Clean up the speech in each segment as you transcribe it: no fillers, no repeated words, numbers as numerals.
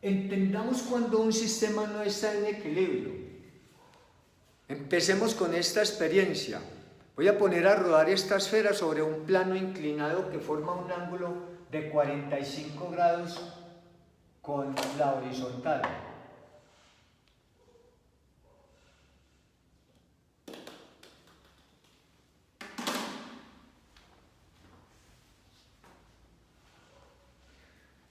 Entendamos cuando un sistema no está en equilibrio. Empecemos con esta experiencia. Voy a poner a rodar esta esfera sobre un plano inclinado que forma un ángulo de 45 grados con la horizontal.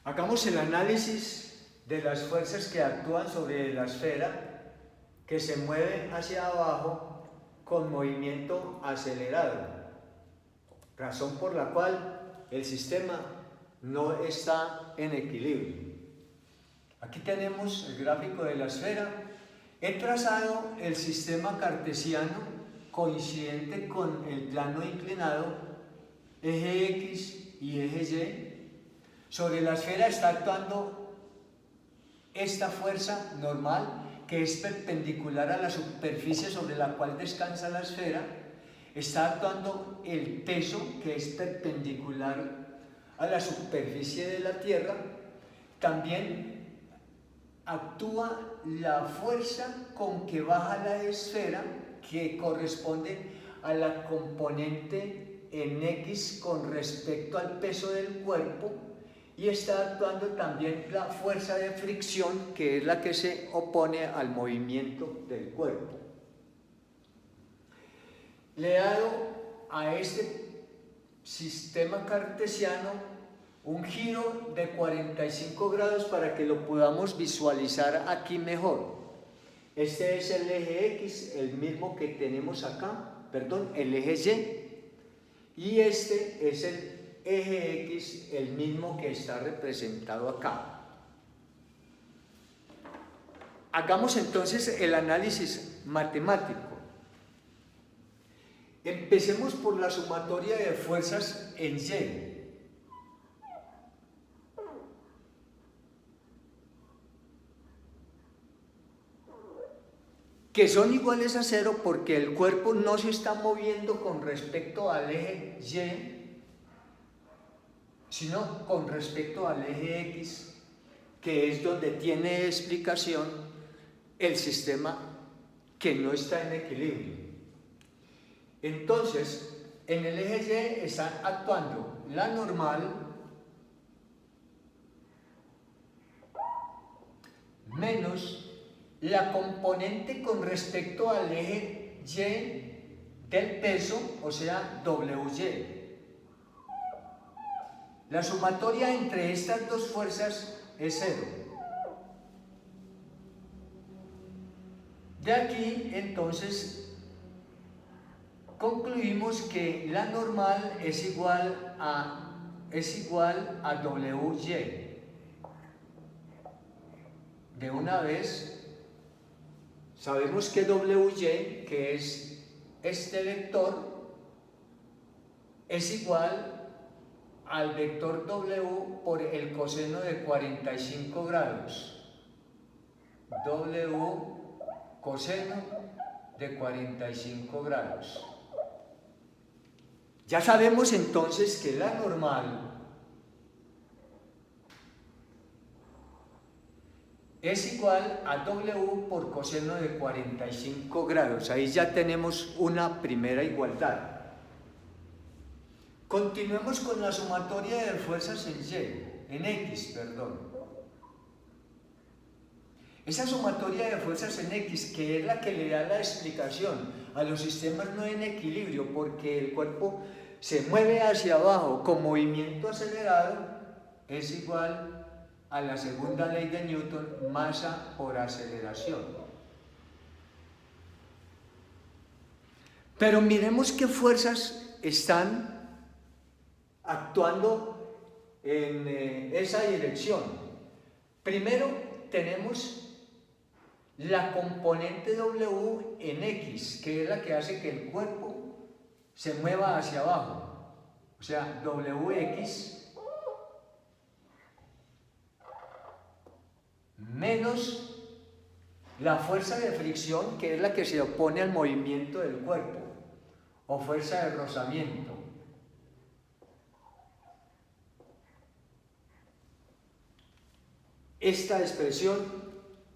Hagamos el análisis de las fuerzas que actúan sobre la esfera que se mueve hacia abajo con movimiento acelerado, razón por la cual el sistema no está en equilibrio. Aquí tenemos el gráfico de la esfera. He trazado el sistema cartesiano coincidente con el plano inclinado, eje X y eje Y. Sobre la esfera está actuando esta fuerza normal que es perpendicular a la superficie sobre la cual descansa la esfera. Está actuando el peso que es perpendicular a la superficie de la Tierra. También actúa la fuerza con que baja la esfera, que corresponde a la componente en X con respecto al peso del cuerpo. Y está actuando también la fuerza de fricción, que es la que se opone al movimiento del cuerpo. Le he dado a este sistema cartesiano un giro de 45 grados para que lo podamos visualizar aquí mejor. Este es el eje X, el mismo que tenemos acá, perdón, el eje Y, y este es el eje X, el mismo que está representado acá. Hagamos entonces el análisis matemático. Empecemos por la sumatoria de fuerzas en Y. Que son iguales a 0 porque el cuerpo no se está moviendo con respecto al eje Y, sino con respecto al eje X, que es donde tiene explicación el sistema que no está en equilibrio. Entonces, en el eje Y están actuando la normal menos la componente con respecto al eje Y del peso, o sea, WY. La sumatoria entre estas dos fuerzas es 0. De aquí, entonces, concluimos que la normal es igual a WY. De una vez, sabemos que WY, que es este vector, es igual al vector W por el coseno de 45 grados. W coseno de 45 grados. Ya sabemos entonces que la normal es igual a W por coseno de 45 grados. Ahí ya tenemos una primera igualdad. Continuemos con la sumatoria de fuerzas en X. Esa sumatoria de fuerzas en X, que es la que le da la explicación a los sistemas no en equilibrio, porque el cuerpo se mueve hacia abajo con movimiento acelerado, es igual a la segunda ley de Newton, masa por aceleración. Pero miremos qué fuerzas están actuando en esa dirección. Primero tenemos la componente W en X, que es la que hace que el cuerpo se mueva hacia abajo, o sea, WX menos la fuerza de fricción, que es la que se opone al movimiento del cuerpo, o fuerza de rozamiento. esta expresión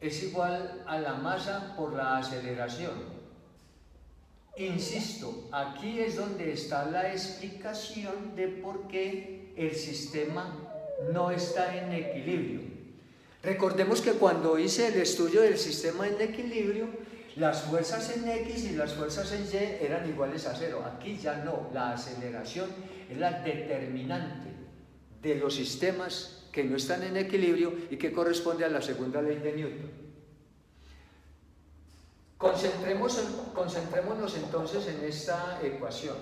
es igual a la masa por la aceleración. Insisto, aquí es donde está la explicación de por qué el sistema no está en equilibrio. Recordemos que cuando hice el estudio del sistema en equilibrio, las fuerzas en X y las fuerzas en Y eran iguales a 0. Aquí ya no, la aceleración es la determinante de los sistemas que no están en equilibrio y que corresponde a la segunda ley de Newton. Concentrémonos entonces en esta ecuación,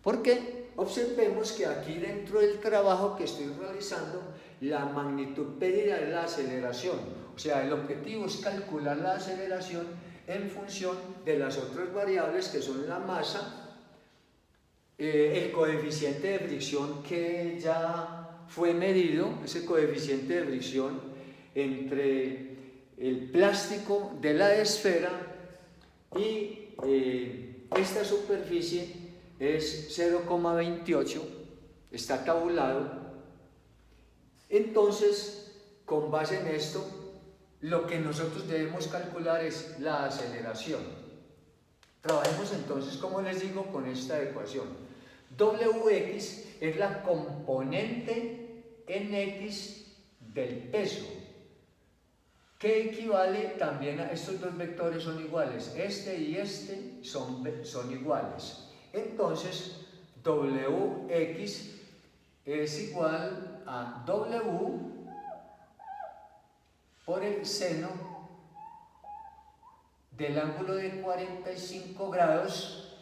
porque observemos que aquí dentro del trabajo que estoy realizando, la magnitud pedida es la aceleración, o sea, el objetivo es calcular la aceleración en función de las otras variables que son la masa, el coeficiente de fricción que ya fue medido, ese coeficiente de fricción entre el plástico de la esfera y esta superficie es 0,28, está tabulado. Entonces, con base en esto, lo que nosotros debemos calcular es la aceleración. Trabajemos entonces, como les digo, con esta ecuación. Wx es la componente en x del peso, que equivale también a estos dos vectores son iguales, este y este son iguales. Entonces, Wx es igual a W por el seno del ángulo de 45 grados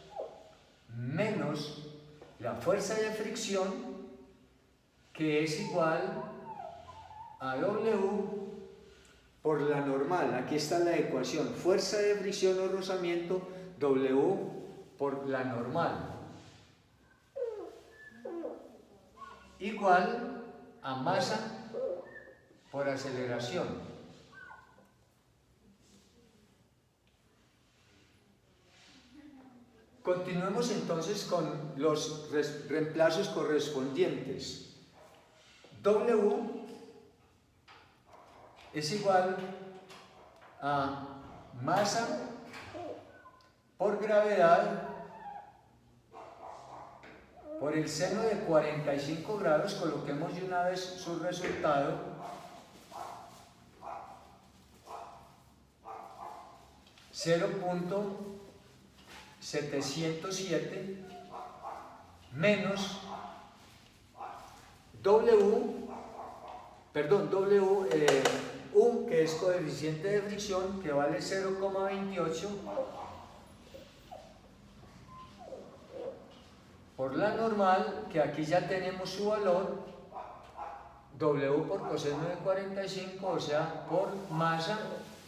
menos la fuerza de fricción, que es igual a W por la normal. Aquí está la ecuación, fuerza de fricción o rozamiento, W por la normal, igual a masa por aceleración. Continuemos entonces con los reemplazos correspondientes. W es igual a masa por gravedad por el seno de 45 grados, coloquemos de una vez su resultado, (0.707) menos U, que es coeficiente de fricción, que vale 0,28, por la normal, que aquí ya tenemos su valor, W por coseno de 45, o sea, por masa,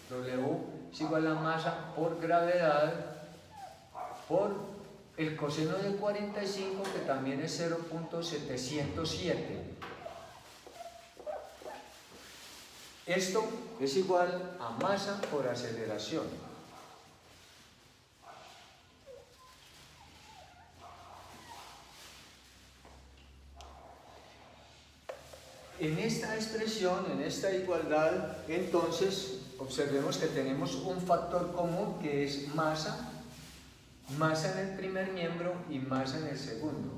W es igual a masa por gravedad, por el coseno de 45, que también es 0.707. Esto es igual a masa por aceleración. En esta expresión, en esta igualdad, entonces, observemos que tenemos un factor común que es masa, masa en el primer miembro y masa en el segundo.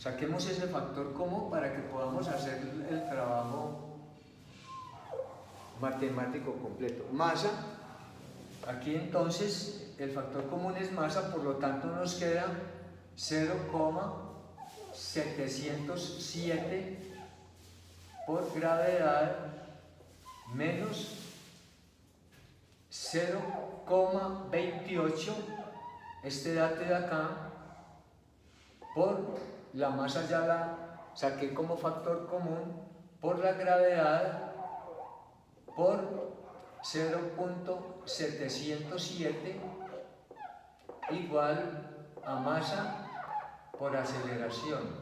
Saquemos ese factor común para que podamos hacer el trabajo matemático completo. Masa, aquí entonces el factor común es masa, por lo tanto nos queda 0,707 por gravedad menos 0,28, este dato de acá, por la masa, ya la saqué como factor común, por la gravedad, por 0.707 igual a masa por aceleración.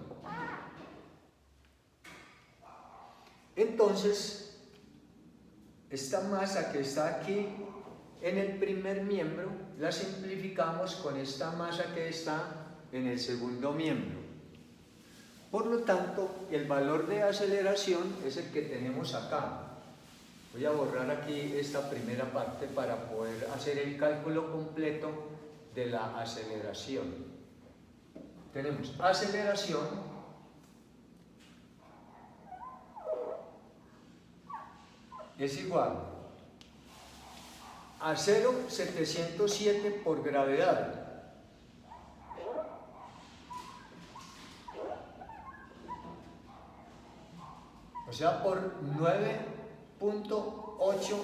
Entonces, esta masa que está aquí en el primer miembro la simplificamos con esta masa que está en el segundo miembro. Por lo tanto, el valor de aceleración es el que tenemos acá. Voy a borrar aquí esta primera parte para poder hacer el cálculo completo de la aceleración. Tenemos aceleración es igual a 0,707 por gravedad. O sea, por 9.8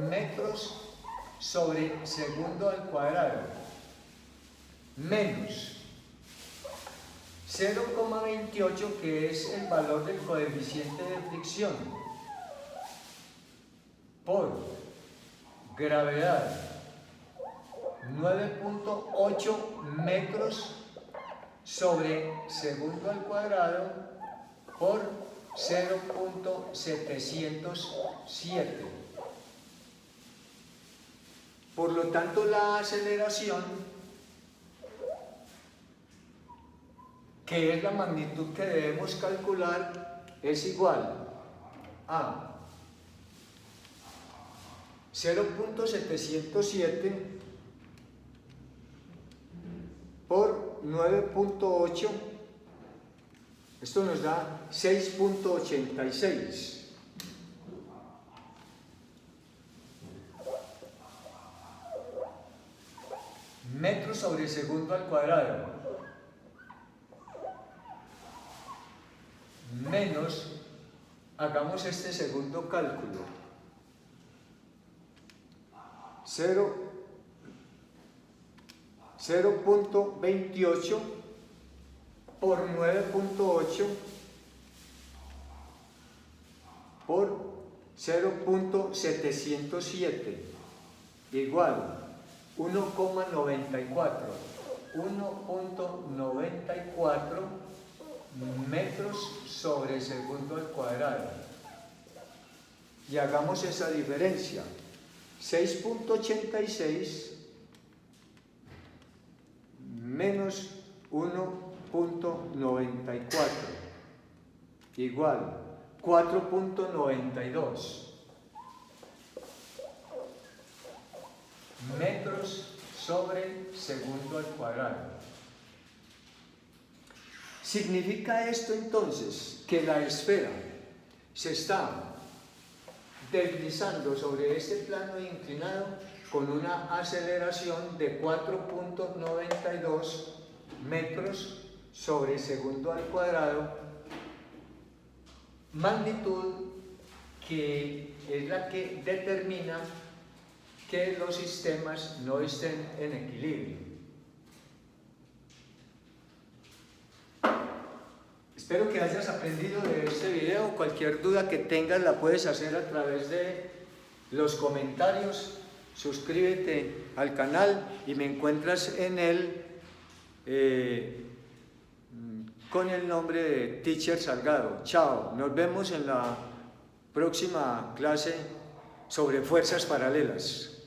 metros sobre segundo al cuadrado, menos 0,28, que es el valor del coeficiente de fricción, por gravedad, 9.8 metros sobre segundo al cuadrado por 0.707. Por lo tanto, la aceleración, que es la magnitud que debemos calcular, es igual a 0.707 por 9.8. Esto nos da 6.86. Metros sobre segundo al cuadrado. Menos, hagamos este segundo cálculo. 0.28 por 9.8 por 0.707 igual 1,94 metros sobre segundo al cuadrado. Y hagamos esa diferencia. 6.86 menos 1.94 igual 4.92 metros sobre segundo al cuadrado. ¿Significa esto entonces que la esfera se está deslizando sobre este plano inclinado con una aceleración de 4.92 metros sobre segundo al cuadrado, magnitud que es la que determina que los sistemas no estén en equilibrio? Espero que hayas aprendido de este video. Cualquier duda que tengas la puedes hacer a través de los comentarios. Suscríbete al canal y me encuentras en él con el nombre de Teacher Salgado. Chao, nos vemos en la próxima clase sobre fuerzas paralelas.